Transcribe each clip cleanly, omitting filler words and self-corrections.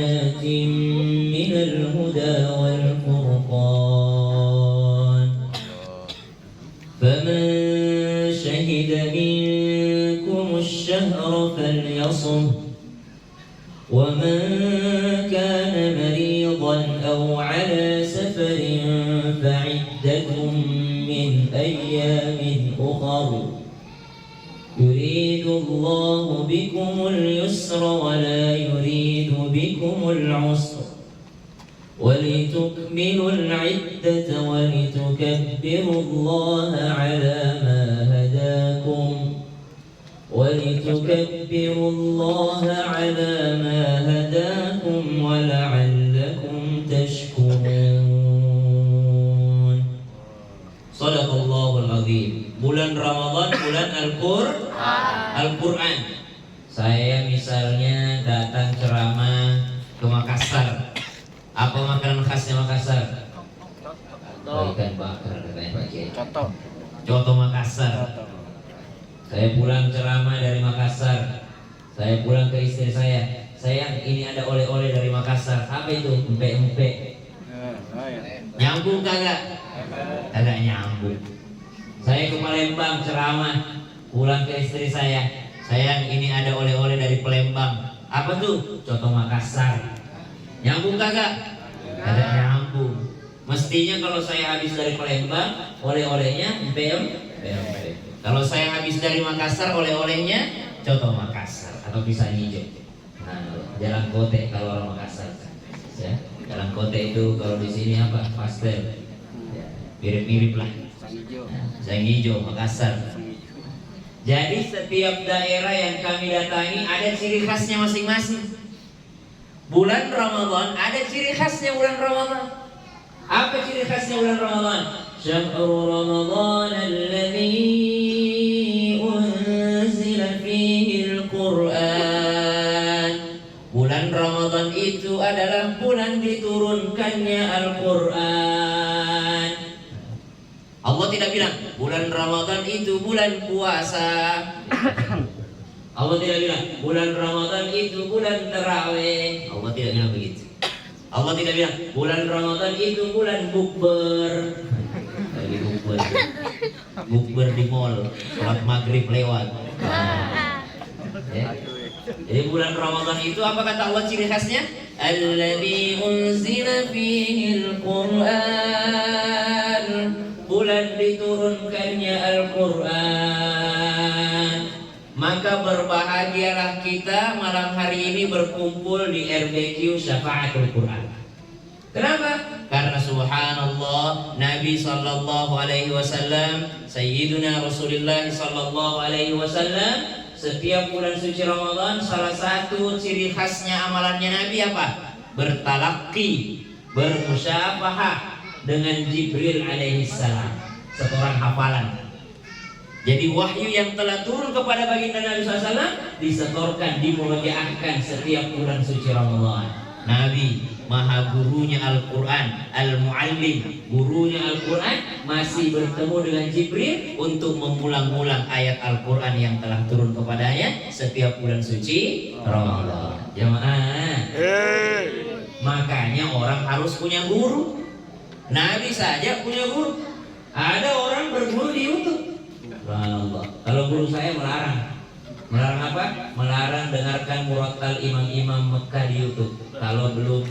بينات من الهدى والفرقان فمن شهد منكم الشهر فليصم ومن كان مريضا أو على سفر فعدة من أيام أخر يريد الله بكم اليسر ولا يريد بكم العسر ولتكملوا العدة ولتكبروا الله على ما هداكم ولعلكم تشكرون. Shadaqallahul Azim. Bulan Ramadan, bulan Al-Quran. Saya misalnya datang ceramah ke Makassar. Apa makanan khasnya Makassar? Ikan bakar katanya Pak Kiai. Coto Makassar. Saya pulang ceramah dari Makassar. Saya pulang ke istri saya. Sayang, ini ada oleh-oleh dari Makassar. Apa itu? Empek-empek. Nyambung kagak? Kagak nyambung. Saya ke Palembang ceramah, pulang ke istri saya. Sayang, ini ada oleh-oleh dari Palembang. Apa tuh? Coto Makassar. Nyambung kagak? Kagak nyambung. Mestinya kalau saya habis dari Palembang, oleh-olehnya empek-empek. Kalau saya habis dari Makassar, oleh-olehnya coto Makassar atau pisang hijau. Nah, jalan kote kalau orang Makassar, ya. Jalan kote itu kalau di sini apa? Pastel. Ya, mirip-mirip lah. Pisang hijau Makassar. Jadi setiap daerah yang kami datangi ada ciri khasnya masing-masing. Bulan Ramadan ada ciri khasnya bulan Ramadan. Apa ciri khasnya bulan Ramadan? Syahrul Ramadan alladzi unzila fihi al-Qur'an. Bulan Ramadan itu adalah bulan diturunkannya Al-Qur'an. Allah tidak bilang bulan Ramadan itu bulan puasa. Allah tidak bilang bulan Ramadan itu bulan tarawih. Allah tidak bilang begitu. Allah tidak bilang bulan Ramadan itu bulan bukber. Lagi bukber. Bukber di mall, sholat maghrib lewat. Ya. Jadi bulan Ramadan itu apa kata Allah ciri khasnya? Alladzi unzila fihi al-Qur'an. Bulan diturunkannya Al-Quran. Maka berbahagialah kita malam hari ini berkumpul di RBQ Syafaatul Quran. Kenapa? Karena subhanallah Nabi sallallahu alaihi wasallam, Sayyiduna Rasulullah sallallahu alaihi wasallam, setiap bulan suci Ramadan salah satu ciri khasnya amalannya Nabi apa? Bertalaqi, bermusyafahah dengan Jibril alaihissalam, setoran hafalan. Jadi wahyu yang telah turun kepada baginda Nabi SAW disetorkan, dimurojaahkan setiap bulan suci Ramadan. Nabi maha gurunya Al-Quran, Al-Muallim, gurunya Al-Quran, masih bertemu dengan Jibril untuk mengulang-ulang ayat Al-Quran yang telah turun kepadanya setiap bulan suci Ramadan. Jamaah, makanya orang harus punya guru. Nabi saja punya guru. Ada orang berguru di YouTube. Subhanallah. Kalau guru saya melarang. Melarang apa? Melarang dengarkan murattal imam-imam Mekah di YouTube kalau belum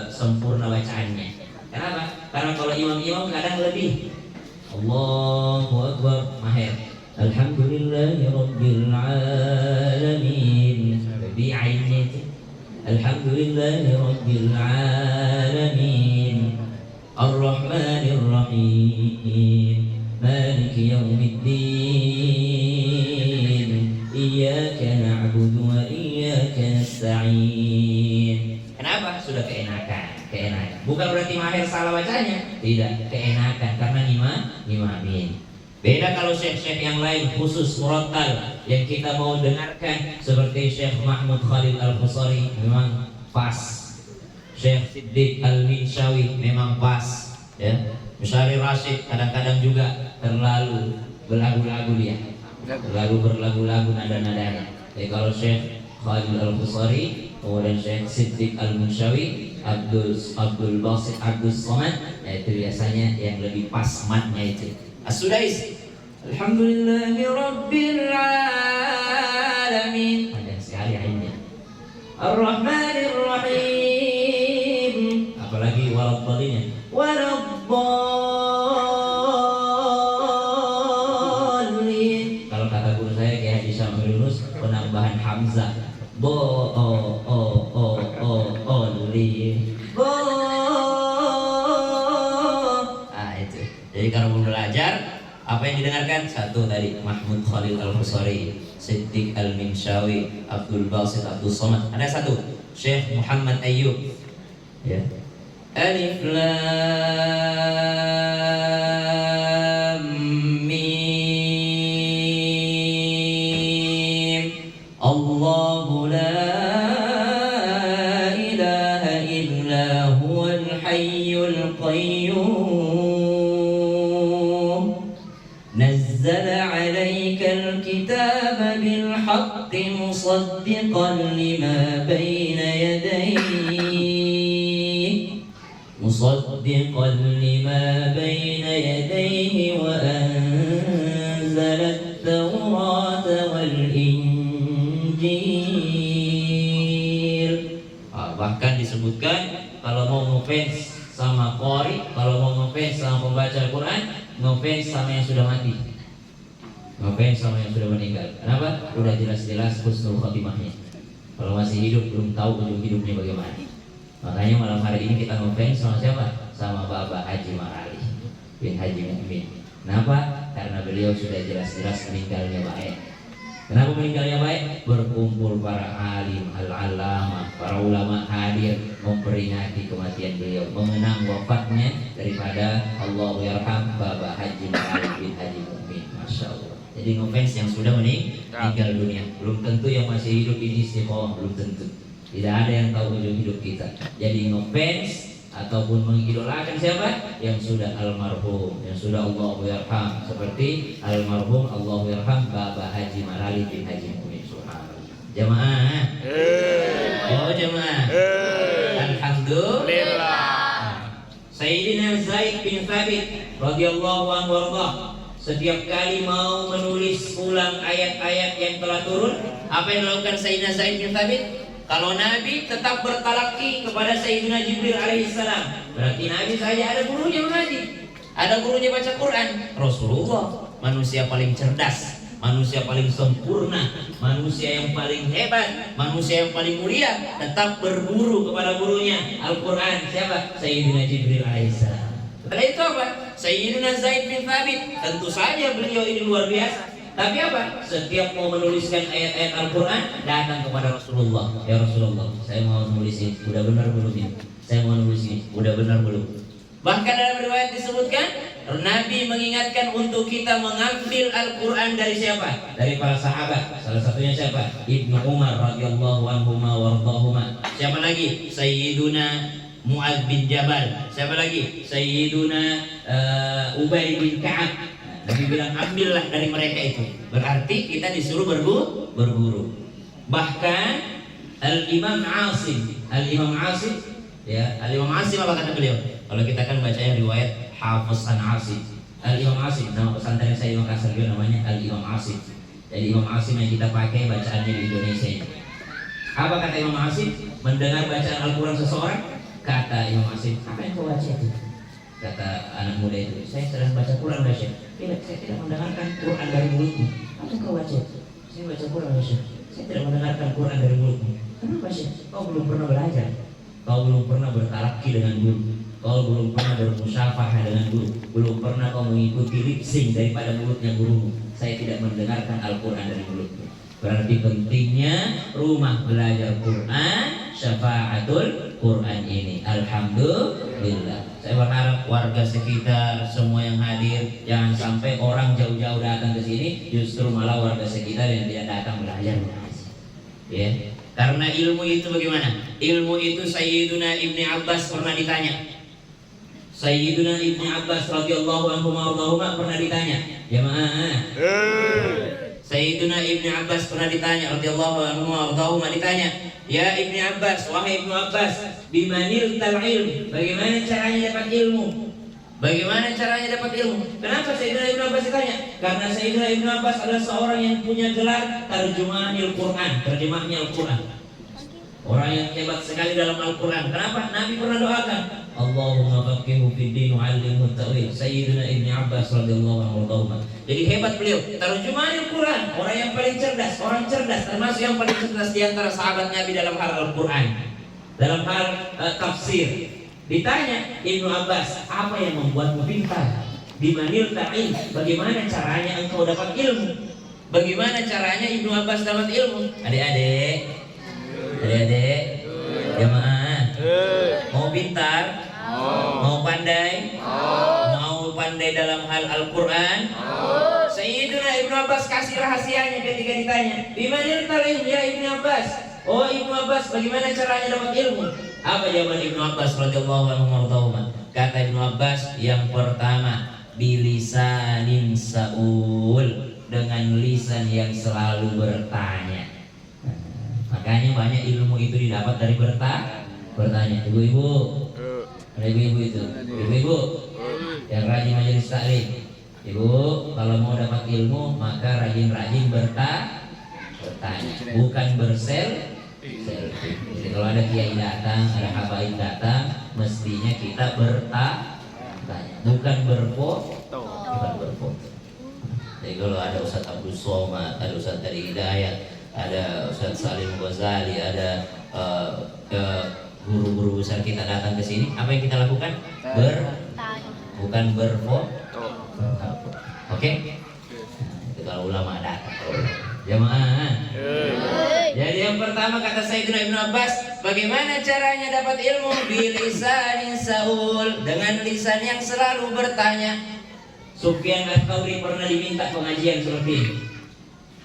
sempurna bacaannya. Kenapa? Karena kalau imam-imam kadang lebih. Allahu Akbar mahir. Alhamdulillahi Rabbil Alamin. Lebih ainnya itu. Alhamdulillahi Rabbil Alamin. Ar-Rahmanir Rahim. Maliki Yaumiddin. Iyyaka na'budu wa iyyaka nasta'in. Kenapa? Sudah keenakan. Bukan berarti mahir salah bacanya. Tidak, keenakan karena ngimamin. Beda kalau syekh-syekh yang lain khusus murattal yang kita mau dengarkan seperti Syekh Mahmud Khalil Al-Khusari memang pas. Syekh Siddiq Al-Minshawi memang pas, ya. Musyari Rashid kadang-kadang juga terlalu berlagu-lagu dia. Terlagu berlagu-lagu nada-nadanya. Jadi kalau Syekh Khalil Al-Khusari kemudian Syekh Siddiq Al-Munsyawi, Abdul Basit Abdul Somad. Itu biasanya yang lebih pas matnya itu. As-Sudais, Alhamdulillahi Rabbil Alamin. Panjang sekali akhirnya. Ar-Rahmanir Rahim. Apalagi waladhdallin. Waladhdallin. Kalau kata guru saya kayak Haji Syamil Yunus, penambahan hamzah. Itu. Jadi kalau mau belajar, apa yang didengarkan? Satu tadi Mahmud Khalil Al-Husari, Siddiq Al-Minsyawi, Abdul Basit Abdul Somad. Ada satu Syekh Muhammad Ayyub. Ya. Alif Lam Mim. Allahu la ilaha illa huwal hayyul qayyum. Nazzala 'alaikal kitaba bil haqqi musaddiqan lima bayna yadayhi. مصدقا لما بين يديه وأنزل التوراة والإنجيل. Bahkan disebutkan kalau mau ngefans sama qori, kalau mau ngefans sama pembaca Al-Quran, ngefans sama yang sudah mati, ngefans sama yang sudah meninggal. Kenapa? Udah jelas-jelas husnul khotimahnya. Kalau masih hidup belum tahu ujung hidupnya bagaimana. Makanya malam hari ini kita ngefans sama siapa? Sama Bapak Haji Marali bin Haji Mukmin. Kenapa? Karena beliau sudah jelas-jelas meninggalnya baik. Kenapa meninggalnya baik? Berkumpul para alim, al-alama, para ulama hadir memperingati kematian beliau, mengenang wafatnya daripada Allahu yarham Bapak Haji Marali bin Haji Mukmin. Masya Allah. Jadi ngefans yang sudah meninggal dunia. Belum tentu yang masih hidup ini istiqomah, belum tentu. Tidak ada yang tahu ujung hidup kita. Jadi ngefans ataupun mengidolakan siapa? Yang sudah almarhum, yang sudah Allahu yarham, seperti almarhum Allahu yarham Bapak Haji Marali bin Haji Mukmin. Subhanallah. Jamaah. Oh jamaah. Alhamdulillah. Sayyidina Zaid bin Thabit radhiyallahu anhu warḍah, setiap kali mau menulis ulang ayat-ayat yang telah turun, apa yang dilakukan Sayyidina Zaid bin Thabit? Kalau Nabi tetap bertalaki kepada Sayyidina Jibril alaihissalam, berarti Nabi saja ada gurunya mengaji, ada gurunya baca Quran. Rasulullah manusia paling cerdas, manusia paling sempurna, manusia yang paling hebat, manusia yang paling mulia, tetap berguru kepada gurunya Al-Quran. Siapa? Sayyidina Jibril alaihissalam. Pada itu apa? Sayyidina Zaid bin Thabit, tentu saja beliau ini luar biasa. Tapi apa? Setiap mau menuliskan ayat-ayat Al-Quran, datang kepada Rasulullah. Ya Rasulullah, saya mau menulis ini, udah benar belum ini? Saya mau menulis ini, udah benar belum? Bahkan dalam riwayat disebutkan, Nabi mengingatkan untuk kita mengambil Al-Quran dari siapa? Dari para sahabat. Salah satunya siapa? Ibnu Umar radhiyallahu anhuma wardahuma. Siapa lagi? Sayyiduna Mu'adz bin Jabal. Siapa lagi? Sayyiduna Ubay bin Ka'ab. Nabi bilang ambillah dari mereka itu. Berarti kita disuruh berguru. Bahkan Al-Imam Asim, ya, Al-Imam Asim apa kata beliau? Kalau kita kan bacanya riwayat Hafiz an Asim. Al-Imam Asim, nama pesantren saya di Makassar juga namanya Al-Imam Asim. Jadi Imam Asim yang kita pakai bacaannya di Indonesia ini. Apa kata Imam Asim? Mendengar bacaan Al-Quran seseorang, kata Imam Asim, apa yang kau baca itu? Kata anak muda itu, saya sedang baca Quran baca. Tidak, saya tidak mendengarkan Quran dari mulutmu. Apa yang kau baca? Saya baca Quran baca. Saya tidak mendengarkan Quran dari mulutmu. Kenapa sih? Kau belum pernah belajar. Kau belum pernah bertalaki dengan guru. Kau belum pernah bermusyafahah dengan guru. Belum pernah kau mengikuti lip sync daripada mulutnya gurumu. Saya tidak mendengarkan Al-Quran dari mulutmu. Berarti pentingnya rumah belajar Quran, syafaatul Quran ini. Alhamdulillah. Saya berharap warga sekitar semua yang hadir, jangan sampai orang jauh-jauh datang ke sini, justru malah warga sekitar yang tidak datang belajar. Ya. Karena ilmu itu bagaimana? Ilmu itu Sayyiduna Ibni Abbas pernah ditanya. Sayyiduna Ibni Abbas radhiyallahu anhu pernah ditanya, jamaah. Sayyiduna Ibnu Abbas pernah ditanya radhiyallahu anhu wa ditanya, "Ya Ibnu Abbas, wahai Ibnu Abbas, bimanil ilm? Bagaimana caranya dapat ilmu?" Bagaimana caranya dapat ilmu? Kenapa Sayyidina Ibnu Abbas ditanya? Karena Sayyidina Ibnu Abbas adalah seorang yang punya gelar terjemahanil Quran, terjemahnya Al-Quran. Orang yang hebat sekali dalam Al-Quran. Kenapa? Nabi pernah doakan, Allahumma faqihu fid din wa 'allimhu ta'wil. Sayyidina Ibnu Abbas radhiyallahu anhu. Jadi hebat beliau, terjemahanil Quran, orang yang paling cerdas, orang cerdas, termasuk yang paling cerdas di antara sahabat Nabi dalam hal Al-Quran, dalam hal tafsir. Ditanya Ibnu Abbas, apa yang membuatmu pintar? Bimanil ta'il, bagaimana caranya engkau dapat ilmu? Bagaimana caranya Ibnu Abbas dapat ilmu? Adik-adik, jamaah, mau pintar, mau pandai, mau pandai dalam hal Al-Quran. Sayyidina Ibnu Abbas kasih rahasianya ketika ditanya, bimanil ta'il ya Ibnu Abbas? Oh Ibnu Abbas, bagaimana caranya dapat ilmu? Apa jawaban Ibnu Abbas radhiyallahu anhu? Kata Ibnu Abbas, yang pertama, bilisanin saul, dengan lisan yang selalu bertanya. Makanya banyak ilmu itu didapat dari bertanya. Ibu-ibu, ada ibu-ibu itu, ibu-ibu yang rajin majelis taklim. Ibu, kalau mau dapat ilmu maka rajin-rajin bertanya, bukan selfie. Jadi kalau ada kiai datang, ada habaib datang, mestinya kita bertanya, bukan berfoto. Jadi kalau ada Ustaz Abdul Somad, ada Ustaz dari Hidayat, ada Ustaz Salim Ghazali, ada guru-guru besar kita datang ke sini, apa yang kita lakukan? Bukan berfoto. Oke? Itu kalau ulama datang. Jamaah. Jadi yang pertama kata Sayyidina Ibnu Abbas, bagaimana caranya dapat ilmu? Bilisanin saul, dengan lisan yang selalu bertanya. Sufyan Ats-Tsauri pernah diminta pengajian seperti ini.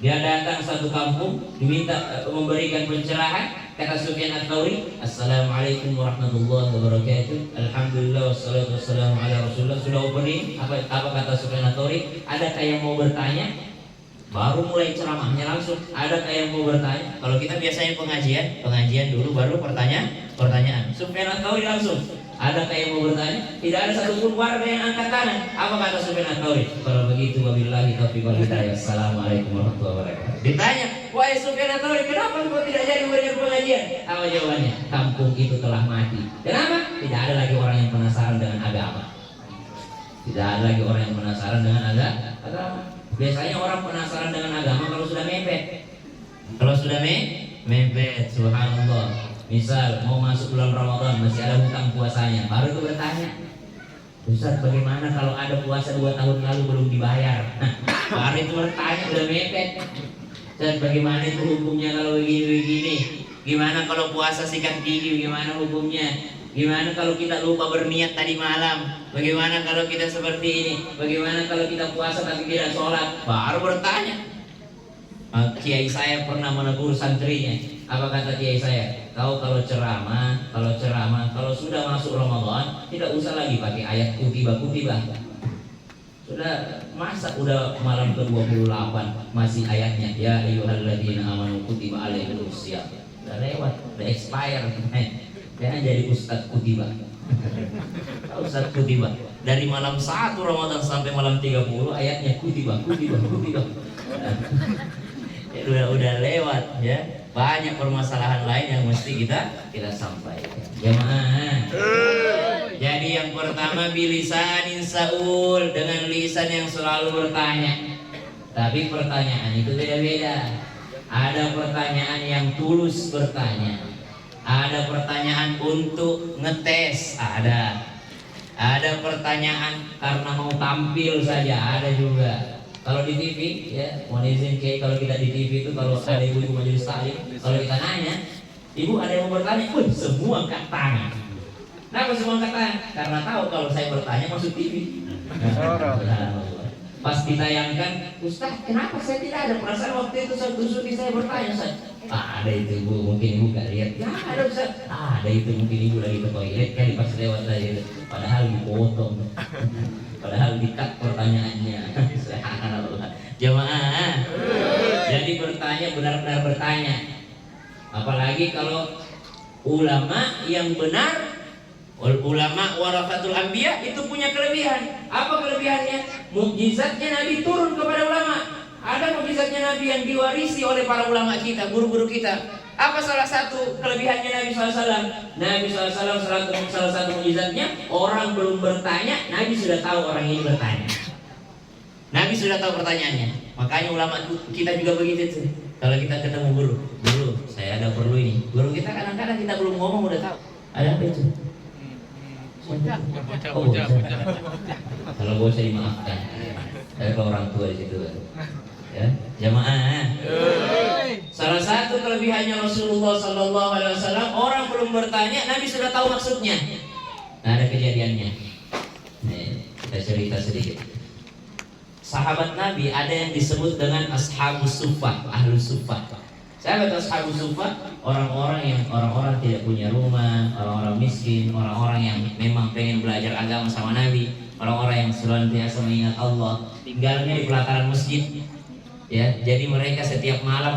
Dia datang satu kampung, diminta memberikan pencerahan. Kata Sufyan Ats-Tsauri, Assalamualaikum warahmatullahi wabarakatuh. Alhamdulillah wassalatu wassalamu ala Rasulullah. Sudah opening. Apa kata Sufyan Ats-Tsauri? Adakah yang mau bertanya? Baru mulai ceramahnya langsung, adakah yang mau bertanya? Kalau kita biasanya pengajian dulu baru pertanyaan. Sufyan Ats-Tsauri langsung, adakah yang mau bertanya? Tidak ada satupun warga yang angkat tangan. Apa kata Sufyan Ats-Tsauri? Kalau begitu wabillahi taufiq wal hidayah. Assalamualaikum warahmatullahi wabarakatuh. Ditanya, wahai Sufyan Ats-Tsauri, kenapa engkau tidak jadi memberikan pengajian? Apa jawabannya? Kampung itu telah mati. Kenapa? Tidak ada lagi orang yang penasaran dengan agama. Tidak ada lagi orang yang penasaran dengan agama. Biasanya orang penasaran dengan agama kalau sudah mepet. Kalau sudah mepet, subhanallah. Misal mau masuk bulan Ramadan masih ada hutang puasanya, baru itu bertanya, Ustaz bagaimana kalau ada puasa 2 tahun lalu belum dibayar? Baru itu bertanya, udah mepet. Ustaz bagaimana itu hukumnya kalau begini? Gimana kalau puasa sikat gigi? Gimana hukumnya? Gimana kalau kita lupa berniat tadi malam? Bagaimana kalau kita seperti ini? Bagaimana kalau kita puasa tapi tidak sholat? Baru bertanya. Kiai saya pernah menegur santrinya. Apa kata kiai saya? Kau kalau ceramah, kalau sudah masuk Ramadan, tidak usah lagi pakai ayat kutiba. Sudah masa udah malam ke-28 masih ayatnya ya ayyuhalladzina amanu kutiba alaikumus syiyam. Udah lewat, udah expire. Jangan jadi Ustadz Kutiba. Ustadz Kutiba dari malam 1 Ramadan sampai malam 30 ayatnya Kutiba. Udah lewat ya. Banyak permasalahan lain yang mesti kita sampaikan. Jamaah. Jadi yang pertama bilisanin saul, dengan lisan yang selalu bertanya. Tapi pertanyaan itu beda-beda. Ada pertanyaan yang tulus bertanya. Ada pertanyaan untuk ngetes, ada pertanyaan karena mau tampil saja, ada juga. Kalau di TV ya, mohon izin Kiai, kalau kita di TV itu kalau ada ibu-ibu majelis taklim, kalau kita nanya, ibu ada yang mau bertanya, semua angkat tangan. Kenapa semua angkat tangan? Karena tahu kalau saya bertanya masuk TV. Pas ditayangkan, Ustaz, kenapa saya tidak ada perasaan waktu itu saya bertanya, Ustaz? Ada itu ibu, mungkin ibu gak lihat. Ya ada Ustaz. Ada itu mungkin ibu lagi ke toilet kali pas lewat tadi. Padahal dipotong. Padahal di-cut pertanyaannya. Jamaah. Jadi bertanya benar-benar bertanya. Apalagi kalau ulama yang benar, ulama warasatul anbiya itu punya kelebihan. Apa kelebihannya? Mukjizatnya Nabi turun kepada ulama. Ada mukjizatnya Nabi yang diwarisi oleh para ulama kita, guru-guru kita. Apa salah satu kelebihannya Nabi SAW? Nabi SAW salah satu mukjizatnya, orang belum bertanya, Nabi sudah tahu orang ini bertanya. Nabi sudah tahu pertanyaannya. Makanya ulama kita juga begitu tuh. Kalau kita ketemu guru, saya ada perlu ini. Guru kita kadang-kadang kita belum ngomong udah tahu. Ada apa itu? Bocah. Kalau bocah dimaafkan. Ada orang tua di situ kan. Ya, jamaah. Salah satu kelebihannya Rasulullah SAW, orang belum bertanya, Nabi sudah tahu maksudnya. Nah, ada kejadiannya. Nih, kita cerita sedikit. Sahabat Nabi ada yang disebut dengan ashabus suffah, ahlus suffah. Sahabat ashabus suffah, orang-orang tidak punya rumah, orang-orang miskin, orang-orang yang memang pengen belajar agama sama Nabi, orang-orang yang senantiasa mengingat Allah, tinggalnya di pelataran masjid. Ya, jadi mereka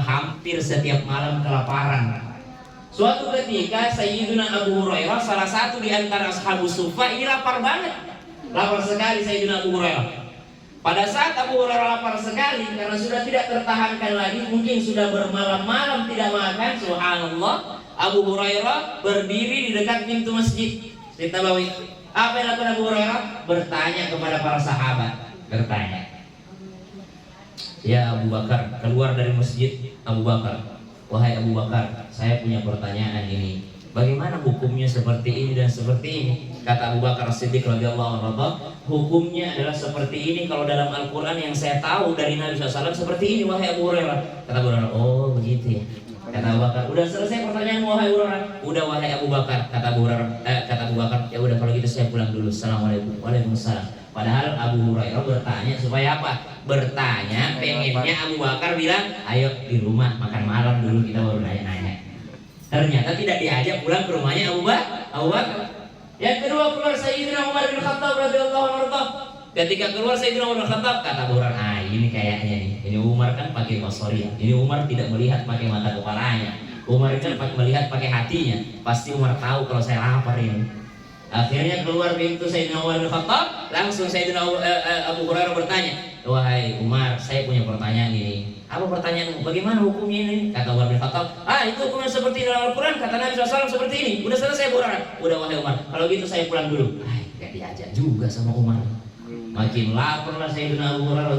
hampir setiap malam kelaparan. Suatu ketika Sayyiduna Abu Hurairah, salah satu di antara ashabus suffah, ini lapar banget. Lapar sekali Sayyiduna Abu Hurairah. Pada saat Abu Hurairah lapar sekali karena sudah tidak tertahankan lagi, mungkin sudah bermalam-malam tidak makan, subhanallah, Abu Hurairah berdiri di dekat pintu masjid. Cerita Bawi. Apa yang lakukan Abu Hurairah? Bertanya kepada para sahabat. Bertanya. Ya Abu Bakar, keluar dari masjid. Abu Bakar, wahai Abu Bakar, saya punya pertanyaan ini. Bagaimana hukumnya seperti ini dan seperti ini? Kata Abu Bakar As-Siddiq radhiyallahu anhu, hukumnya adalah seperti ini kalau dalam Al-Quran yang saya tahu dari Nabi SAW seperti ini, wahai Abu Hurairah. Kata Abu Hurairah, oh begitu ya. Kata Abu Bakar, udah selesai pertanyaan wahai Abu Hurairah? Udah wahai Abu Bakar. Kata Abu Bakar, ya udah kalau gitu saya pulang dulu. Assalamualaikum. Waalaikumsalam. Padahal Abu Hurairah bertanya supaya apa? Bertanya pengennya Abu Bakar bilang, ayo di rumah makan malam dulu kita baru nanya-nanya. Ternyata tidak diajak pulang ke rumahnya Abu Bakar. Yang kedua keluar Sayyidina Umar bin Khattab radhiyallahu anhu. Ketika keluar Sayyidina Umar bin Khattab, kata Abu Hurairah, ini kayaknya nih. Ini Umar kan pakai basariyah. Ini Umar tidak melihat pakai mata kepalanya. Umar kan melihat pakai hatinya. Pasti Umar tahu kalau saya lapar ini. Akhirnya keluar pintu Sayyidina Umar bin Khattab, langsung Sayyidina Abu Hurairah bertanya, wahai Umar, saya punya pertanyaan ini. Apa pertanyaanmu? Bagaimana hukumnya ini? Kata Umar bin Khattab, itu hukumnya seperti dalam Al-Quran, kata Nabi SAW seperti ini. Udah selesai Abu Hurairah. Udah wahai Umar, kalau gitu saya pulang dulu. Gak diajak juga sama Umar. Makin lapar lah Sayyidina Abu Hurairah.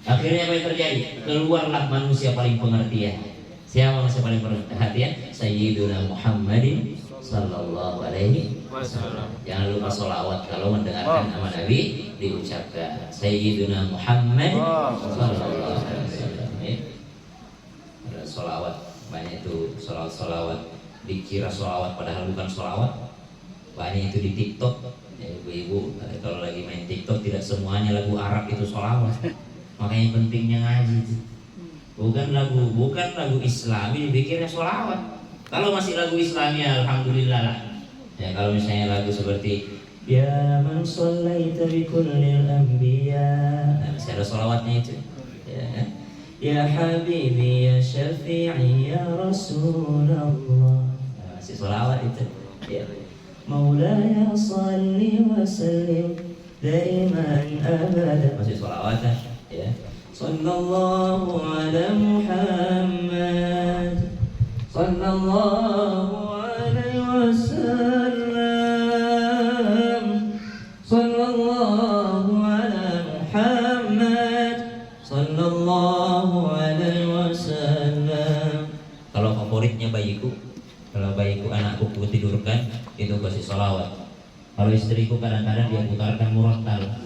Akhirnya apa yang terjadi? Keluarlah manusia paling pengertian. Siapa manusia paling pengertian? Sayyiduna Muhammadin sallallahu alaihi wasallam. Jangan lupa sholawat kalau mendengarkan nama Nabi diucapkan. Sayyiduna Muhammad sallallahu alaihi wasallam. Ada sholawat banyak itu, sholawat dikira sholawat padahal bukan sholawat. Banyak itu di TikTok. Ya, ibu-ibu kalau lagi main TikTok tidak semuanya lagu Arab itu sholawat. Makanya pentingnya ngaji itu. Bukan lagu Islami dibikinnya sholawat. Kalau masih lagu Islami, alhamdulillah lah. Ya kalau misalnya lagu seperti Ya man shallaita bi kullil anbiya, masih ada sholawatnya itu. Ya Habibi ya Syafi'i ya Rasulullah, masih sholawat itu. Ya Maulaya salli wa sallim daiman abada, masih sholawat ya. Sallallahu ala Muhammad sallallahu alaihi wasallam, sallallahu ala Muhammad sallallahu alaihi wasallam. Kalau favoritnya bayiku, kalau bayiku anakku ku tidurkan, itu kasih sholawat. Kalau istriku kadang-kadang dia putarkan murattal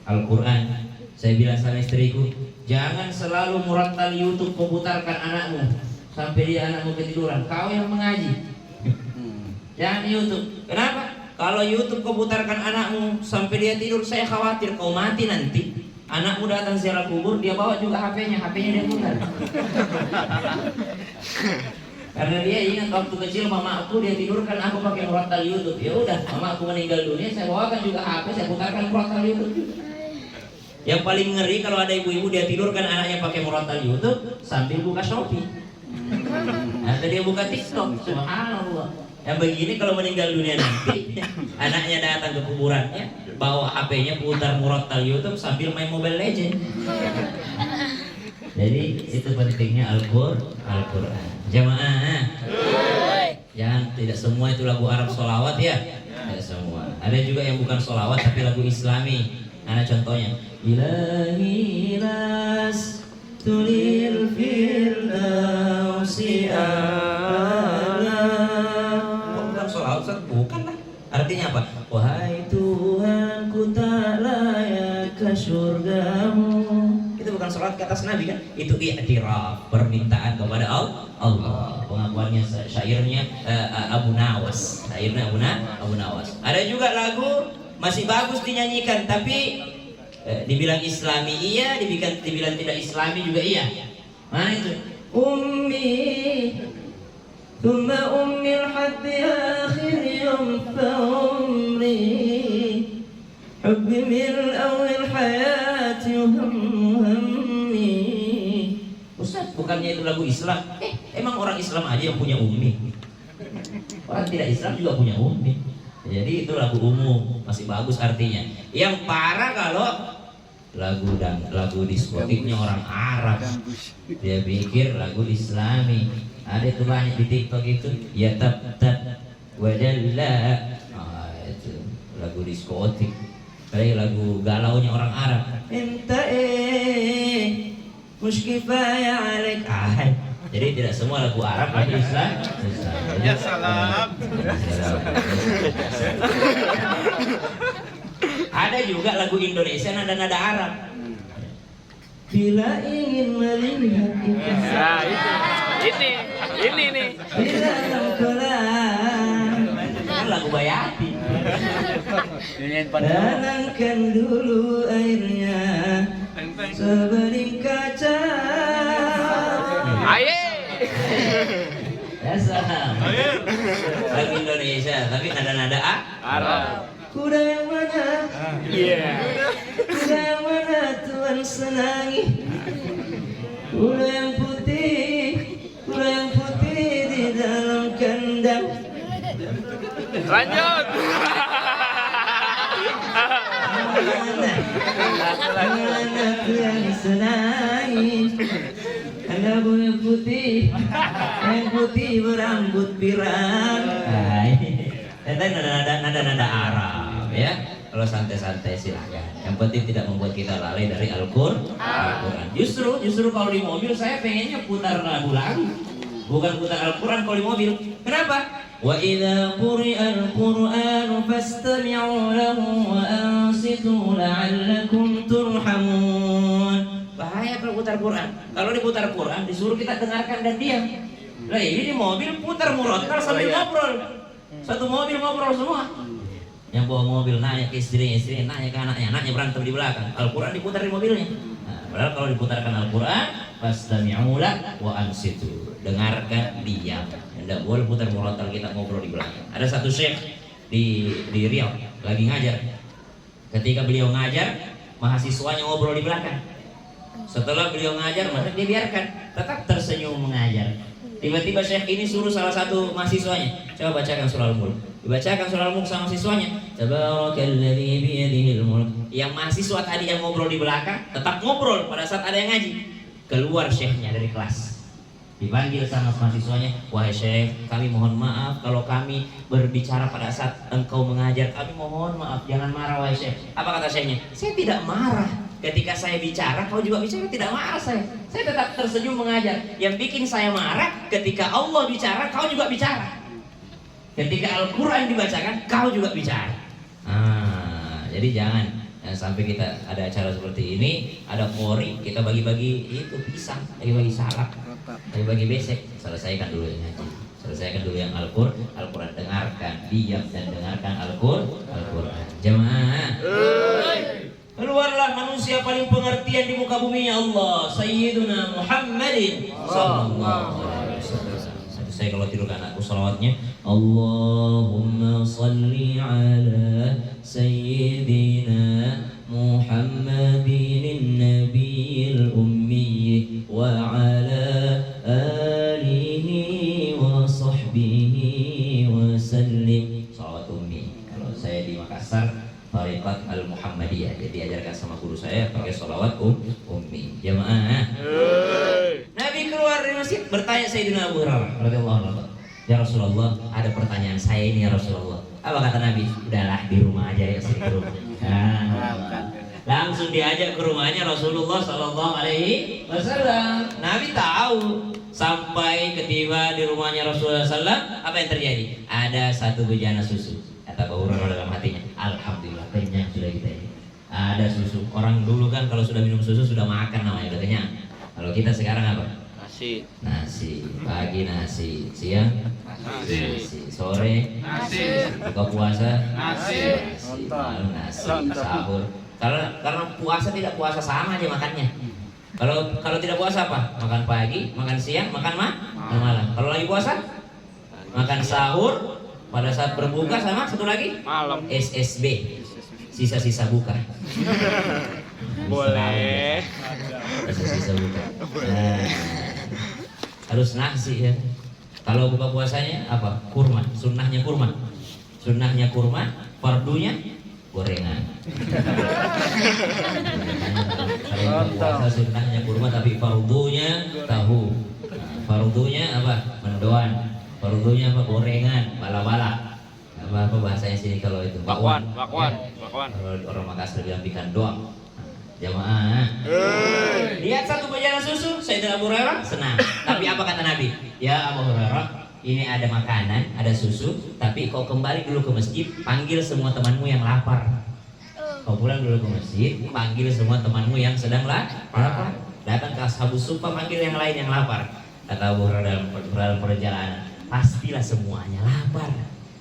Al-Quran. Saya bilang sama istriku, jangan selalu murattal YouTube memutarkan anakmu sampai dia anakmu ketiduran. Kau yang mengaji, jangan YouTube. Kenapa? Kalau YouTube kau putarkan anakmu sampai dia tidur, saya khawatir kau mati nanti. Anakmu datang ziarah kubur, dia bawa juga HP-nya dia putar. Karena dia ingat waktu kecil mamaku dia tidurkan aku pakai murattal YouTube. Ya udah, mamaku meninggal dunia, saya bawakan juga HP, saya putarkan murattal YouTube. Yang paling ngeri kalau ada ibu-ibu dia tidurkan anaknya pakai murotal YouTube sambil buka Shopee. Atau dia buka TikTok. Subhanallah. Yang begini kalau meninggal dunia nanti anaknya datang ke kuburannya bawa HP-nya putar murotal YouTube sambil main Mobile Legend. Jadi itu pentingnya Al-Quran. Jamaah. Jangan tidak semua itu lagu Arab solawat ya. Tidak semua. Ada juga yang bukan solawat tapi lagu Islami. Nah contohnya Ilahi las tulil firdausi ala. Bukan solawat, bukan lah. Artinya apa? Wahai Tuhan ku tak layak ke surgamu. Itu bukan sholat ke atas Nabi kan? Itu i'tiraf, permintaan kepada Allah. Pengakuannya syairnya Abu Nawas. Syairnya Abu Nawas. Ada juga lagu masih bagus dinyanyikan tapi dibilang Islami iya, dibilang tidak Islami juga iya. Mana itu? Ummi thumma ummil haddi akhir yawm fa umri hubbi min awal hayati hammi. Ustaz, bukannya itu lagu Islam? Emang orang Islam aja yang punya ummi? Orang tidak Islam juga punya ummi. Jadi itu lagu umum, masih bagus artinya. Yang parah kalau lagu diskotiknya orang Arab. Dia pikir lagu Islami. Ada itu banyak di TikTok itu. Ya tab wajalla. Itu lagu diskotik. Kayak lagu galaunya orang Arab. Enta muskifaya alaik. Jadi tidak semua lagu Arab lagu Islam. Ya salam. Ada juga lagu Indonesia nada-nada Arab. Bila ingin melihat kita. Ini nih. Bila kan lagu Bayati. Tenangkan dulu airnya sebening kaca. Ya salam. Lagu Indonesia tapi nada-nada Arab. Kuda yang mana? Kuda yang mana Tuhan senangi? Kuda yang putih di dalam kandang. Lanjut. Mana Tuhan senangi? Ada yang putih berambut pirang. Itu nada-nada Arab ya. Kalau santai-santai silahkan. Yang penting tidak membuat kita lalai dari Al-Quran. Justru kalau di mobil saya pengennya putar lagu-lagu, bukan putar Al-Quran kalau di mobil. Kenapa? Wa idza quri'al Qur'anu fastami'u lahu wa ansitu la'allakum turhamun. Bahaya kalau putar Quran. Kalau diputar Quran disuruh kita dengarkan dan diam. Lah ini di mobil putar murotal sambil ngobrol. Satu mobil ngobrol semua. Yang bawa mobil nanya ke istrinya nanya ke anaknya berantem di belakang. Al-Quran diputar di mobilnya. Nah, padahal kalau diputarkan Al-Quran fastami'u lahu wa ansitu. Dengarkan diam. Tidak boleh putar murotal kita ngobrol di belakang. Ada satu syekh di Riau lagi ngajar. Ketika beliau ngajar, mahasiswanya ngobrol di belakang. Setelah beliau ngajar, maka dia biarkan tetap tersenyum mengajar. Tiba-tiba syekh ini suruh salah satu mahasiswanya, coba bacakan surah Al-Mulk. Dibacakan surah Al-Mulk sama mahasiswanya. Tabarakalladzi biyadihil mulk. Yang mahasiswa tadi yang ngobrol di belakang tetap ngobrol pada saat ada yang ngaji. Keluar syekhnya dari kelas. Dipanggil sama mahasiswanya, wahai syekh, kami mohon maaf kalau kami berbicara pada saat engkau mengajar. Kami mohon maaf, jangan marah wahai syekh. Apa kata syekhnya? Saya tidak marah. Ketika saya bicara, kau juga bicara, tidak marah saya. Saya tetap tersenyum mengajar. Yang bikin saya marah, ketika Allah bicara, kau juga bicara. Ketika Al-Quran dibacakan, kau juga bicara. Jadi jangan sampai kita ada acara seperti ini, ada pori, kita bagi-bagi itu pisang, bagi-bagi salak, bagi-bagi besek. Selesaikan dulu yang ngaji, selesaikan dulu yang Al-Quran, dengarkan, diam dan dengarkan Al-Quran. Jemaah, keluarlah manusia paling pengertian di muka bumi ya Allah, Sayyiduna Muhammadin sallallahu alaihi wasallam. Saya kalau tidur anakku salawatnya, Allahumma salli ala Sayyidina Muhammadin dasar Thariqat Al-Muhammadiyah. Jadi diajarkan sama guru saya pakai sholawat ummi. Jamaah. Nabi keluar dari masjid bertanya Sayyidina Abu Hurairah radhiyallahu anhu. Ya Rasulullah, ada pertanyaan saya ini ya Rasulullah. Apa kata Nabi? Udahlah di rumah aja ya, sini ke rumah. Langsung diajak ke rumahnya Rasulullah Sallallahu Alaihi Wasallam. Nabi tahu sampai ketiba di rumahnya Rasulullah Sallam, apa yang terjadi? Ada satu bejana susu. Kata Abu Hurairah dalam hatinya, alhamdulillah kenyang sudah kita ini. Ada susu. Orang dulu kan kalau sudah minum susu sudah makan namanya, udah kenyang. Kalau kita sekarang apa? Nasi. Pagi nasi, siang nasi, sore nasi, buka puasa nasi, malam nasi, sahur. Karena puasa tidak puasa sama aja makannya. Kalau tidak puasa apa? Makan pagi, makan siang, makan malam. Kalau lagi puasa, makan sahur, pada saat berbuka sama satu lagi malam. SSB, sisa-sisa buka. Boleh. Sisa-sisa buka. Harus nasi ya. Kalau buka puasanya apa? Kurma. Sunnahnya kurma. Fardunya gorengan. Kalau puasa sunnahnya kurma tapi fardunya tahu. Fardunya apa? Mendoan. Fardunya apa? Gorengan, bala-bala. Apa bahasanya sini kalau itu? Bakwan. Kalau orang Makassar bilang ikan doang. Jamaah. Lihat satu bejana susu, Sayyidina Abu Hurairah senang. Tapi apa kata Nabi? Ya Abu Hurairah, ini ada makanan, ada susu, tapi kau kembali dulu ke masjid, panggil semua temanmu yang lapar. Kau pulang dulu ke masjid, panggil semua temanmu yang sedang lapar. Datang ke Ashabus Suffah, panggil yang lain yang lapar. Kata Abu Hurairah dalam perjalanan, pastilah semuanya lapar.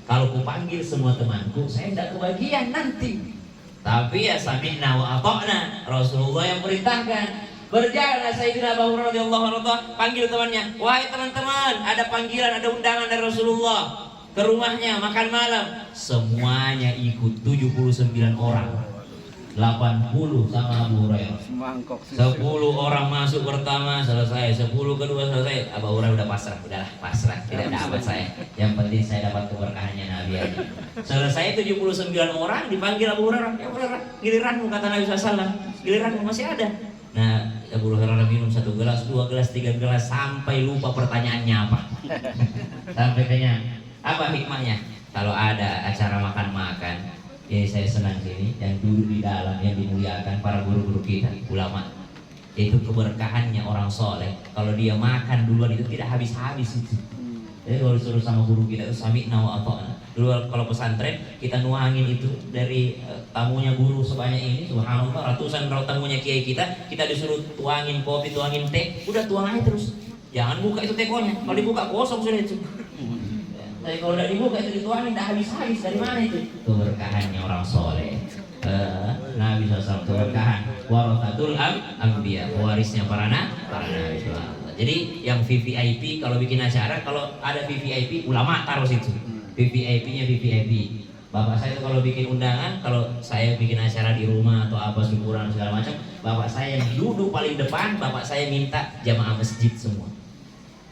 Kalau ku panggil semua temanku, saya tidak kebagian nanti. Tapi ya sami'na wa ata'na, Rasulullah yang perintahkan. Berjalan Sayyidina Abu Hurairah radhiyallahu anhu panggil temannya, wahai teman-teman, ada panggilan, ada undangan dari Rasulullah ke rumahnya makan malam. Semuanya ikut, 79 orang. 80 sama Abu Hurairah. 10 orang masuk pertama selesai, 10 kedua selesai. Abu Hurairah udah pasrah, tidak dapat saya. Yang penting saya dapat keberkahannya Nabi aja. Selesai 79 orang dipanggil Abu Hurairah. Ya Abu Hurairah, giliranmu kata Nabi SAW. Giliranmu masih ada. Nah, Abu Hurairah minum 1 gelas, 2 gelas, 3 gelas sampai lupa pertanyaannya apa. Sampai kenyang. Apa hikmahnya? Kalau ada acara makan-makan, ini saya senang sini yang duduk di dalam yang dimuliakan para guru-guru kita, ulama. Itu keberkahannya orang soleh. Kalau dia makan duluan itu tidak habis-habis itu. Jadi kalau disuruh sama guru kita itu sami'na wa ata'na. Dulu kalau pesantren kita nuangin itu dari tamunya guru sebanyak ini, subhanallah, ratusan tamunya kiai kita disuruh tuangin kopi, tuangin teh, udah tuang aja terus. Jangan buka itu tekonya. Kalau dibuka kosong sudah itu. Tapi kalau udah dibuka itu dituangin, udah habis-habis. Dari mana itu? Keberkahannya orang soleh. Nabi SAW keberkahan. Warathatul anbiya, pewarisnya para nabi. Jadi yang VVIP kalau bikin acara, kalau ada VVIP ulama taruh situ. VVIP-nya VVIP. Bapak saya itu kalau bikin undangan, kalau saya bikin acara di rumah atau apa syukuran segala macam, bapak saya yang duduk paling depan, bapak saya minta jamaah masjid semua.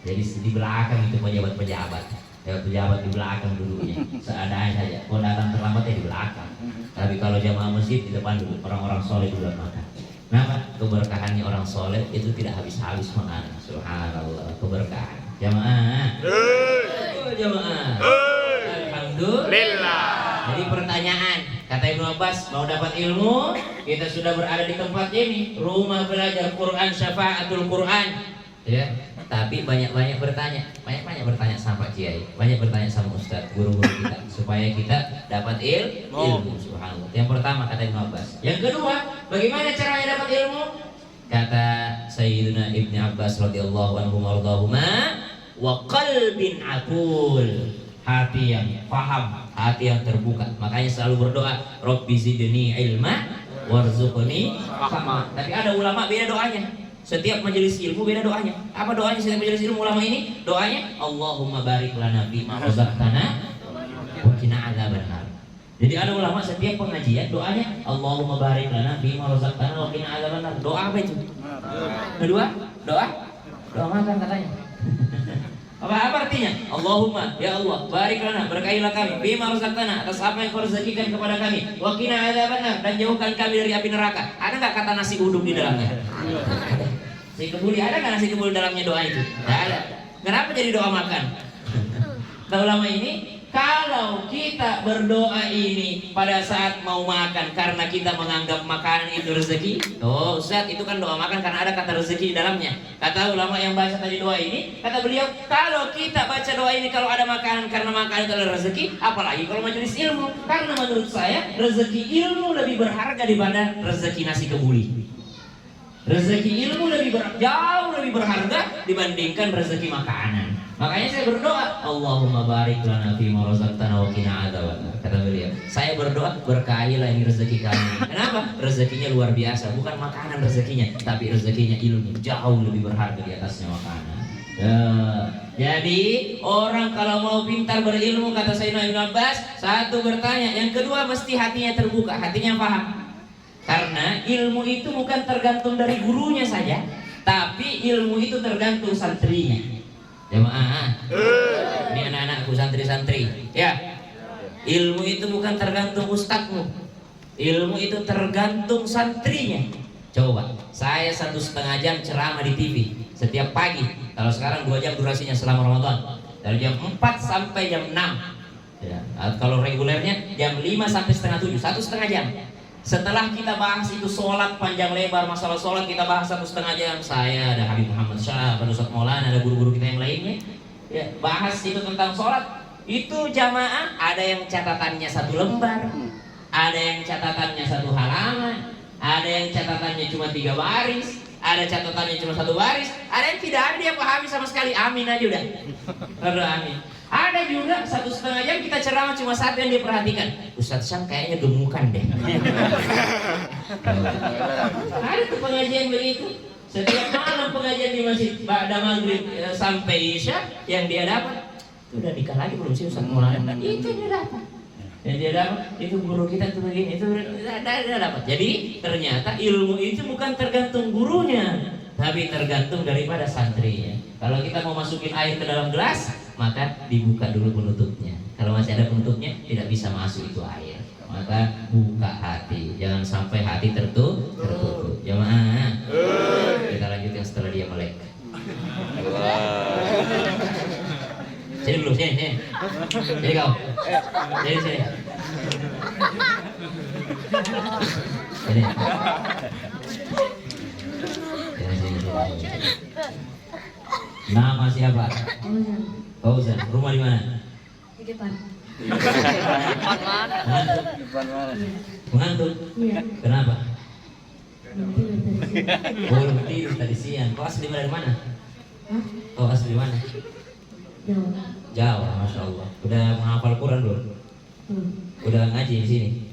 Jadi di belakang itu pejabat-pejabat. Pejabat di belakang duduknya, seadanya saja. Kalau datang terlambat ya di belakang. Tapi kalau jamaah masjid di depan dulu, orang-orang soleh dulu makan. Kenapa? Keberkahannya orang soleh itu tidak habis-habis makan. Subhanallah, keberkahan. Jamaah. Jamaah. Alhamdulillah. Jadi pertanyaan, kata Ibnu Abbas, mau dapat ilmu, kita sudah berada di tempat ini, rumah belajar Quran, syafaatul Quran. Ya. Tapi banyak-banyak bertanya sama Pak Kiai, banyak bertanya sama Ustaz, guru-guru kita, supaya kita dapat ilmu. Subhanallah. Yang pertama kata Ibnu Abbas. Yang kedua, bagaimana caranya dapat ilmu? Kata Sayyidina Ibnu Abbas radhiyallahu anhu mardahuma, wa qalbin aqul, hati yang paham, hati yang terbuka. Makanya selalu berdoa, Rabbi zidni ilma warzuqni fahma. Tapi ada ulama beda doanya. Setiap majelis ilmu beda doanya. Apa doanya setiap majelis ilmu ulama ini? Doanya Allahumma barik lana fima razaqtana wa qina adzabannar. Jadi ada ulama setiap pengajian doanya Allahumma barik lana fima razaqtana wa qina adzabannar. Doa apa itu? Kedua, doa makan katanya. Apa artinya? Allahumma, ya Allah, barik lana, berkahilah kami bima razaqtana, atas apa yang kau rezekikan kepada kami. Wa qina adzabannar, dan jauhkan kami dari api neraka. Ada enggak kata nasi uduk di dalamnya? Nasi kebuli, ada enggak nasi kebuli dalamnya doa itu? Enggak ada. Kenapa jadi doa makan? Tahu lama ini, kalau kita berdoa ini pada saat mau makan karena kita menganggap makanan itu rezeki, oh Ustaz, itu kan doa makan karena ada kata rezeki di dalamnya. Kata ulama yang baca tadi doa ini, kata beliau, kalau kita baca doa ini kalau ada makanan karena makanan itu adalah rezeki, apalagi kalau majelis ilmu. Karena menurut saya rezeki ilmu lebih berharga daripada rezeki nasi kebuli. Rezeki ilmu jauh lebih berharga dibandingkan rezeki makanan. Makanya saya berdoa, Allahumma barik lana fima razaqtana wa qina adzabannar. Kata beliau, saya berdoa berkahilah ini rezeki kami. Kenapa? Rezekinya luar biasa, bukan makanan rezekinya, tapi rezekinya ilmu, jauh lebih berharga di atasnya makanan. Jadi orang kalau mau pintar berilmu, kata Sayyidina Ibnu Abbas, satu bertanya, yang kedua mesti hatinya terbuka, hatinya paham. Karena ilmu itu bukan tergantung dari gurunya saja, tapi ilmu itu tergantung santrinya. Jemaah, ini anak-anakku santri-santri, ya. Ilmu itu bukan tergantung ustadzmu, ilmu itu tergantung santrinya. Coba, saya 1,5 jam ceramah di TV setiap pagi. Kalau sekarang 2 jam durasinya selama Ramadan, dari jam 4 sampai jam 6. Ya. Kalau regulernya jam 5 sampai setengah 7, 1,5 jam. Setelah kita bahas itu sholat panjang lebar, masalah sholat kita bahas 1,5 jam. Saya, ada Habib Muhammad Syah, ada Ustaz Maulana, ada guru-guru kita yang lainnya, ya, bahas itu tentang sholat. Itu jamaah, ada yang catatannya 1 lembar, ada yang catatannya 1 halaman, ada yang catatannya cuma 3 baris, ada catatannya cuma 1 baris, ada yang tidak ada dia pahami sama sekali. Amin aja udah. Berdoa amin. Ada juga 1,5 jam kita ceramah cuma 1 yang dia perhatikan. Ustadz Syam kayaknya gemukan deh. Ada tuh pengajian begitu. Setiap malam pengajian di masjid pada maghrib sampai isya, yang dia dapat itu udah nikah lagi belum sih Ustadz Maulana? Itu dia dapat. Yang dia dapat itu guru kita tuh begini, itu udah dapat. Jadi ternyata ilmu itu bukan tergantung gurunya, tapi tergantung daripada santrinya. Kalau kita mau masukin air ke dalam gelas, maka dibuka dulu penutupnya. Kalau masih ada penutupnya, tidak bisa masuk itu air. Maka buka hati, jangan sampai hati tertutup. Jamaah, kita lanjutkan setelah dia melek. Sini dulu, sini. Sini kau. Sini. Sini. Nama siapa? Fauzan. Rumah di mana? Di depan. Mengantuk? Iya. Kenapa? Belum Tidur tadi siang. Kau asli dari mana? Hah? Kau asli dari mana? Jauh. Jawa, Masya Allah. Udah menghafal Quran belum? Udah ngaji di sini?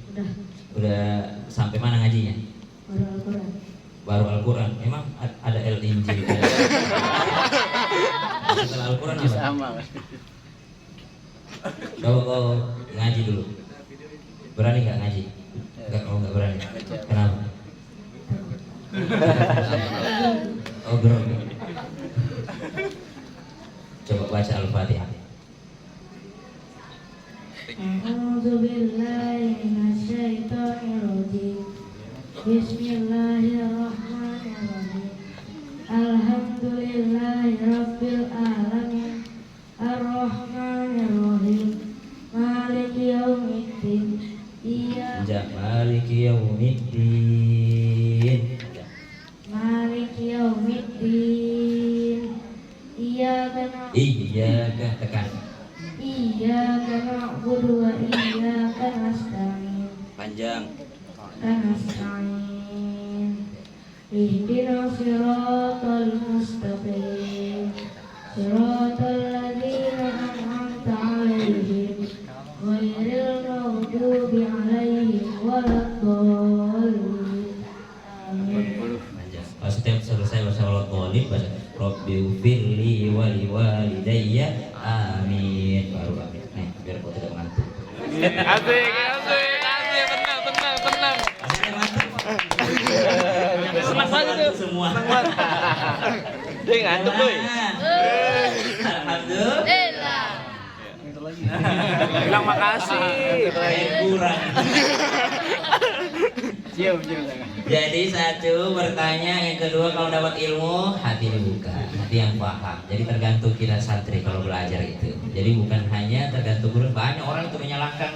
Udah sampai mana ngajinya? Baru Al-Quran. Baru Al-Quran. Emang ada Injil? Setelah Al-Quran apa? Sama. Kau ngaji dulu. Berani nggak ngaji? Nggak berani. Kenapa? Oh grogi. Coba baca Al-Fatihah. A'udzu billahi minasyaitonir rajim. Bismillahirrahmanirrahim. Alhamdulillahirabbil alamin. Arrahmanirrahim. Maliki yaumiddin. Maliki yaumiddin. Maliki yaumiddin. Iyyaka tekan. Iyyaka na'budu wa iyyaka nasta'in. Panjang. Nasta'in. Ihdinas siratal mustaqim. Siratal ladzina an'amta 'alaihim ghairil maghdubi 'alaihim waladdallin. Amin. Pas setiap selesai baca Al-Qur'an baca Rabbi ufirli wa liwalidayya amin, baru amin. Nih, biar kau tidak mengantuk. Asik, tenang. Senang banget tuh semua. Dia ngantuk, Boy. Alhamdulillah. Bilang makasih. Kurang. Cium. Jadi satu bertanya, yang kedua kalau dapat ilmu hati dibuka, hati yang paham. Jadi tergantung kita santri kalau belajar itu. Jadi bukan hanya tergantung guru. Banyak orang itu menyalahkan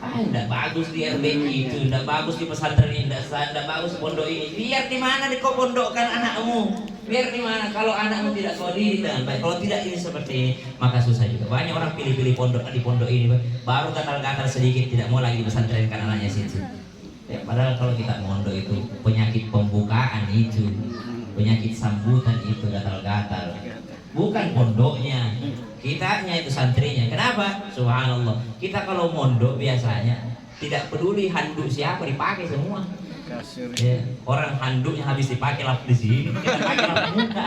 enggak bagus di RBQ itu, enggak bagus di pesantren ini, enggak bagus pondok ini. Biar di mana kau pondokkan anakmu? Biar di mana kalau anakmu tidak kau didik dengan baik. Kalau tidak ini seperti ini, maka susah juga. Banyak orang pilih-pilih pondok di pondok ini, baru gatal-gatal sedikit tidak mau lagi di pesantren kan anaknya situ. Ya, padahal kalau kita mondok itu penyakit pembukaan itu, penyakit sambutan itu gatal-gatal. Bukan pondoknya, kitanya itu santrinya. Kenapa? Subhanallah. Kita kalau mondok biasanya tidak peduli handuk siapa dipakai semua. Ya, orang handuknya habis dipakai lap di sini, kita pakai lap muka.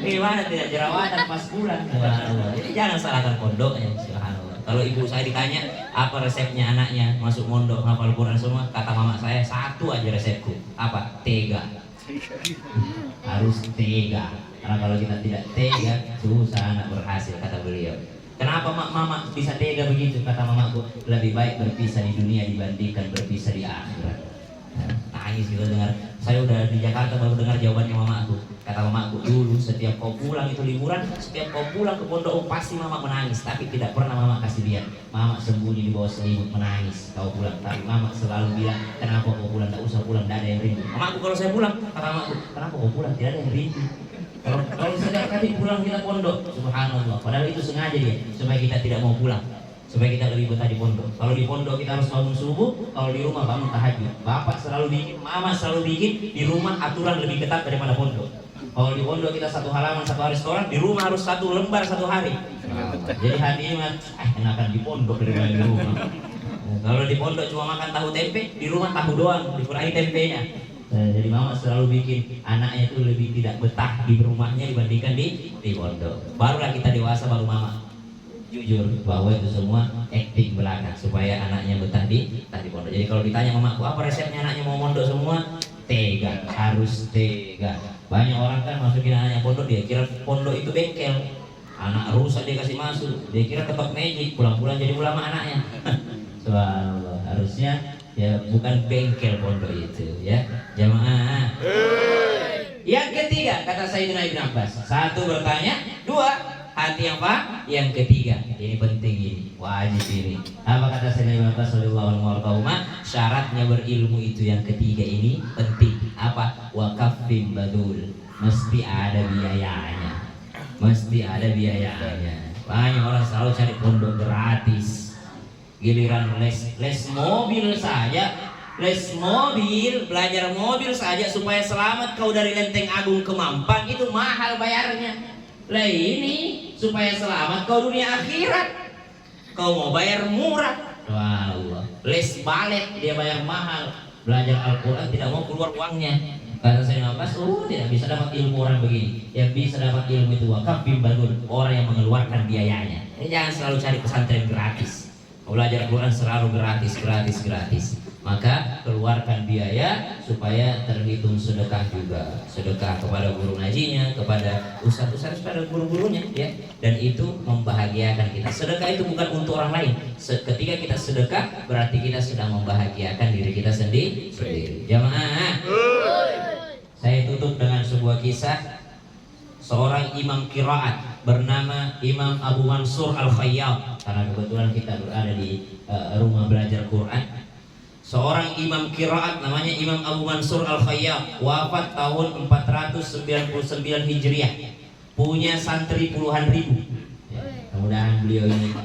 Gimana tidak jerawatan pas pulang? Subhanallah. Jadi jangan salahkan pondoknya. Subhanallah. Kalau ibu saya ditanya apa resepnya anaknya masuk mondok hafal Quran semua, kata mama saya satu aja resepku. Apa? Tega. Harus tega. Karena kalau kita tidak tega, susah anak berhasil, kata beliau. Kenapa mama bisa tega begitu? Kata mamaku, lebih baik berpisah di dunia dibandingkan berpisah di akhirat. Nangis gitu dengar. Saya udah di Jakarta baru dengar jawabannya mamaku. Kata mamaku, dulu setiap kau pulang itu liburan, setiap kau pulang ke pondok pasti mama menangis. Tapi tidak pernah mama kasih lihat. Mama sembunyi di bawah selimut menangis. Kau pulang, tapi mama selalu bilang, kenapa kau pulang? Tak usah pulang, tidak ada yang rindu. Mamaku kalau saya pulang, kata mamaku, kenapa kau pulang? Tidak ada yang rindu. Kalau setiap kali pulang kita pondok, subhanallah. Padahal itu sengaja dia, supaya kita tidak mau pulang, supaya kita lebih betah di pondok. Kalau di pondok kita harus bangun subuh, kalau di rumah bangun tahajud. Bapak selalu bikin, mama selalu bikin di rumah aturan lebih ketat daripada pondok. Kalau di pondok kita satu halaman satu hari setoran, di rumah harus satu lembar satu hari. Jadi hati ini enakan di pondok daripada di rumah. Kalau di pondok cuma makan tahu tempe, di rumah tahu doang, dikurangi tempenya. Jadi mama selalu bikin anaknya itu lebih tidak betah di rumahnya dibandingkan di pondok. Barulah kita dewasa, baru mama jujur bahwa itu semua acting belaka supaya anaknya betah di pondok. Jadi kalau ditanya mamaku apa resepnya anaknya mau mondok semua, tega, harus tega. Banyak orang kan masukin anaknya pondok, dia kira pondok itu bengkel. Anak rusak dia kasih masuk, dia kira ketok magic, pulang-pulang jadi ulama anaknya. Subhanallah, harusnya ya bukan bengkel pondok itu ya jamaah. Yang ketiga kata Sayyidina Ibn Abbas, satu bertanya, dua hati yang apa? Yang ketiga ini penting, ini wajib ini. Apa kata Sayyidina Ibn Abbas sallallahu alaihi wasallam? Syaratnya berilmu itu yang ketiga ini penting. Apa? Wakafim badul, mesti ada biayanya, mesti ada biayanya. Banyak orang selalu cari pondok gratis. Giliran les mobil saja, les mobil, belajar mobil saja supaya selamat kau dari Lenteng Agung ke Mampang itu mahal bayarnya. Lah ini supaya selamat kau dunia akhirat, kau mau bayar murah. Wah Allah. Les balet dia bayar mahal, belajar Al-Quran tidak mau keluar uangnya. Kata saya Abbas, tidak bisa dapat ilmu orang begini. Yang bisa dapat ilmu itu wakaf bimbadun, orang yang mengeluarkan biayanya. Ini jangan selalu cari pesantren gratis. Belajar Quran selalu gratis. Maka keluarkan biaya supaya terhitung sedekah juga. Sedekah kepada guru ngajinya, kepada ustaz-ustaz, kepada guru-gurunya ya. Dan itu membahagiakan kita. Sedekah itu bukan untuk orang lain. Ketika kita sedekah berarti kita sedang membahagiakan diri kita sendiri. Jamaah. Saya tutup dengan sebuah kisah seorang imam qiraat bernama Imam Abu Mansur Al-Khayyam, karena kebetulan kita berada di rumah belajar Quran. Seorang imam qiraat namanya Imam Abu Mansur Al-Khayyam, wafat tahun 499 Hijriah, punya santri puluhan ribu ya, mudah-mudahan beliau ini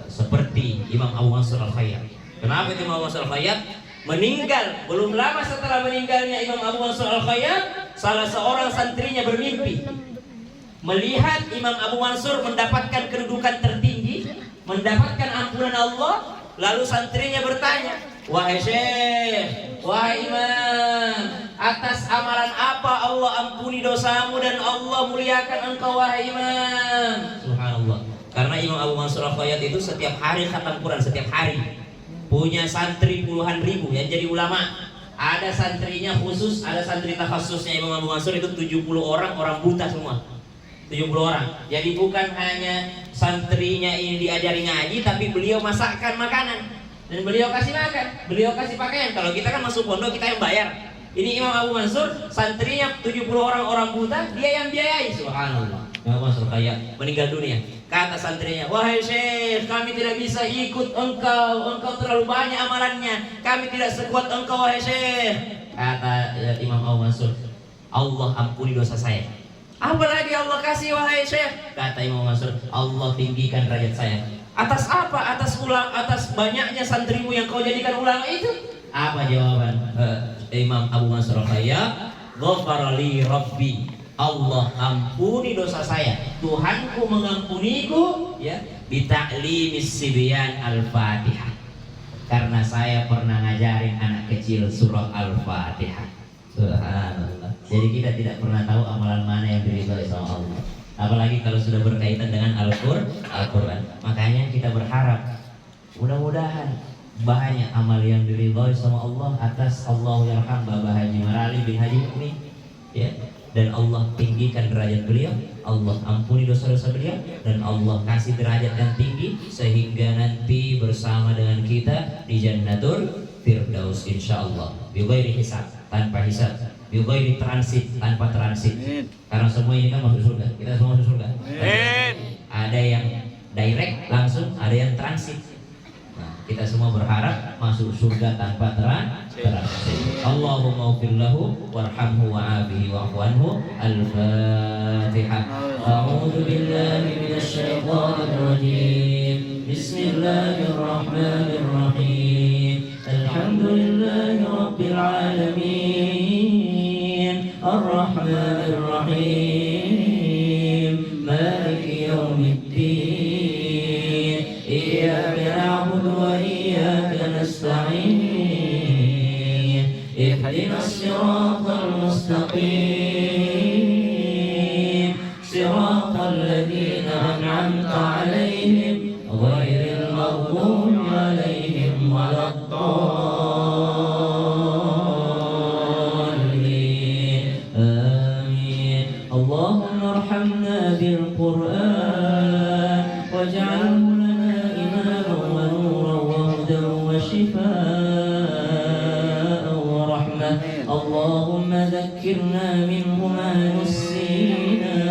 seperti Imam Abu Mansur Al-Khayyam. Kenapa itu Imam Abu Mansur Al-Khayyam? Meninggal, belum lama setelah meninggalnya Imam Abu Mansur Al-Khayyam, salah seorang santrinya bermimpi melihat Imam Abu Mansur mendapatkan kedudukan tertinggi, mendapatkan ampunan Allah. Lalu santrinya bertanya, wahai Syekh, wahai Imam, atas amalan apa Allah ampuni dosamu dan Allah muliakan engkau wahai Imam? Subhanallah. Karena Imam Abu Mansur Al-Khayyam itu setiap hari khatam Quran, setiap hari. Punya santri puluhan ribu yang jadi ulama. Ada santrinya khusus, ada santri takhasusnya Imam Abu Mansur itu 70 orang buta semua. 70 orang. Jadi bukan hanya santrinya ini diajari ngaji, tapi beliau masakkan makanan dan beliau kasih makan, beliau kasih pakaian. Kalau kita kan masuk pondok kita yang bayar. Ini Imam Abu Mansur, santrinya 70 orang buta, dia yang biayai. Subhanallah. Imam Mansur kayak meninggal dunia. Kata santrinya, wahai Syekh, kami tidak bisa ikut engkau terlalu banyak amalannya. Kami tidak sekuat engkau, wahai Syekh. Kata Imam Abu Mansur, Allah ampuni dosa saya. Apalagi Allah kasih, wahai Syekh? Kata Imam Mansur, Allah tinggikan derajat saya. Atas apa? Atas banyaknya santrimu yang kau jadikan ulama itu? Apa jawaban Imam Abu Mansur? Ya, ghafarali Rabbi, Allah ampuni dosa saya, Tuhanku mengampuniku, ya, bita'limis sibyan al-Fatihah, karena saya pernah ngajarin anak kecil surah Al-Fatihah. Subhanallah. Jadi kita tidak pernah tahu amalan mana yang diridhoi sama Allah, apalagi kalau sudah berkaitan dengan Al-Quran. Makanya kita berharap mudah-mudahan banyak amal yang diridhoi sama Allah atas Allah yarham Bapak Haji Marali bin Haji Mukmin, ya. Dan Allah tinggikan derajat beliau, Allah ampuni dosa-dosa beliau, dan Allah kasih derajat yang tinggi sehingga nanti bersama dengan kita di Jannatul Firdaus insyaallah. Bighairi hisab, tanpa hisab. Bighairi transit, tanpa transit. Karena semua ini kan masuk surga. Kita semua masuk surga. Ada yang direct langsung, ada yang transit. Kita semua berharap masuk surga tanpa transit. Allahumma ighfir lahu warhamhu wa'afihi wa'fu anhu. Al-Fatihah. A'udzu billahi minasy syaithanir rajim. Bismillahirrahmanirrahim. Alhamdulillahi rabbil alamin. Ar-Rahmanir Rahim. Maliki yaumiddin. Iyyaka na'budu wa iyyaka nasta'in. Ihdinas siratal mustaqim. Siratal ladzina an'amta 'alaihim ghairil maghdubi 'alaihim waladdallin. Amin. Allahumma arhamna bil Qur'an waj'alhu lana imaman wa nuran wa hudan wa shifaa'an wa rahmah. Allahumma dhakkirna minhu ma nusina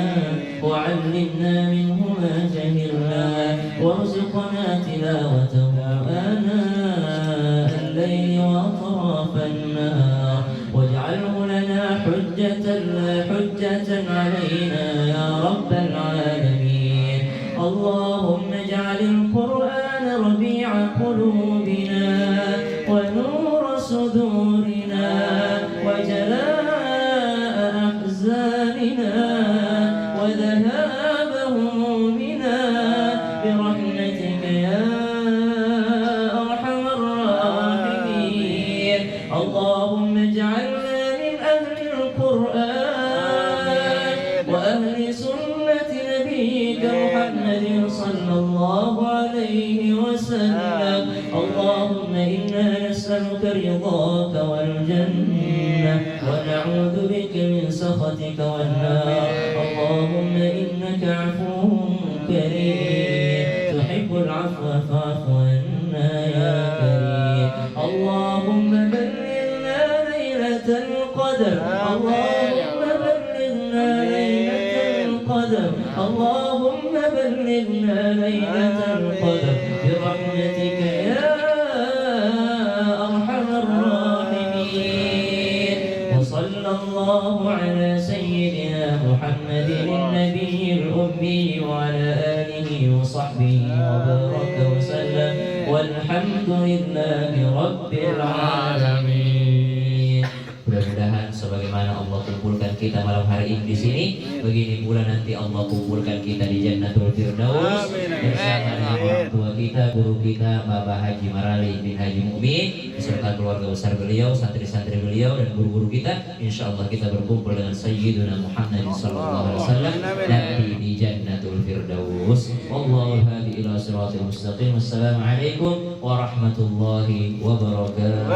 wa 'allimna minhu ma jahilna warzuqna tilawatahu آناء الليل وأطراف النهار واجعله لنا حجة لا حجة علينا يا رب العالمين. اللهم اجعل القرآن ربيع قلوبنا ونور صدورنا وجلاء أحزاننا وذهاب همومنا برحمتك يا أرحم الراحمين. اللهم اجعلنا من أهل القرآن وأهل سنة نبيك محمد صلى الله عليه وسلم. اللهم إنا نسألك رضاك والجنة ونعوذ بك من سخطك والنار. اللهم إنك عفو كريم تحب العفو فاعف عنا يا كريم. اللهم بلغنا ليلة القدر. اللهم بلغنا ليلة القدر. اللهم بلغنا ليلة القدر برحمتك يا أرحم الراحمين. وصلى الله على سيدنا محمد النبي الأمي وعلى آله وصحبه وبارك وسلم والحمد لله رب العالمين. Mudah-mudahan sebagaimana Allah kumpulkan kita malam hari ini di sini, begini pula nanti Allah kumpulkan kita di Jannatul Firdaus bersama dengan orang tua kita, guru kita Bapak Haji Marali bin Haji Mukmin beserta keluarga besar beliau, santri-santri beliau dan guru-guru kita. Insyaallah kita berkumpul dengan Sayyiduna Muhammad sallallahu alaihi wasallam nanti di Jannatul Firdaus. Wallahu hadi ila siratal mustaqim. Wassalamualaikum warahmatullahi wabarakatuh.